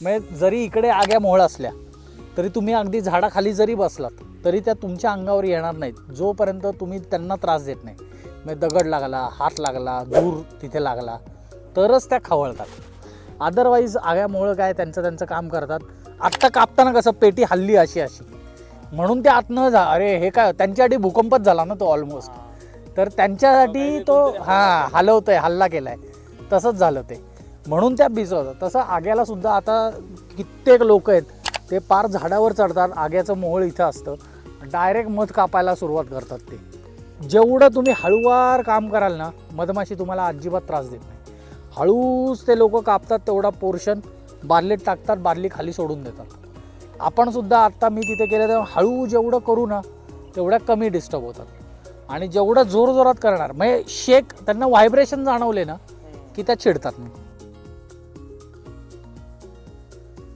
म्हणजे जरी इकडे आग्या मोहळ असल्या तरी तुम्ही अगदी झाडाखाली जरी बसलात तरी त्या तुमच्या अंगावर येणार नाहीत जोपर्यंत तुम्ही त्यांना त्रास देत नाही. म्हणजे दगड लागला, हात लागला, दूर तिथे लागला तरच त्या खवळतात. अदरवाईज आग्या मोहळ काय त्यांचं काम करतात. आत्ता कापताना कसं पेटी हल्ली अशी म्हणून ते आतनं अरे हे काय त्यांच्यासाठी भूकंपच झाला ना तो ऑलमोस्ट. तर त्यांच्यासाठी तो हलवतोय, हल्ला केलाय, तसंच झालं ते. म्हणून त्या भिजवतात. तसं आग्याला सुद्धा आता कित्येक लोक आहेत ते पार झाडावर चढतात. आग्याचं मोहोळ इथं असतं, डायरेक्ट मध कापायला सुरुवात करतात. ते जेवढं तुम्ही हळूवार काम कराल ना मधमाशी तुम्हाला अजिबात त्रास देत नाही. हळूच ते लोक कापतात तेवढा पोर्शन, बादलीत टाकतात, बादली खाली सोडून देतात. आपण सुद्धा आत्ता मी तिथे केलं तेव्हा हळू जेवढं करू ना तेवढ्या कमी डिस्टर्ब होतात. आणि जेवढं जोरजोरात करणार म्हणजे शेक त्यांना व्हायब्रेशन जाणवले ना की त्या चिडतात.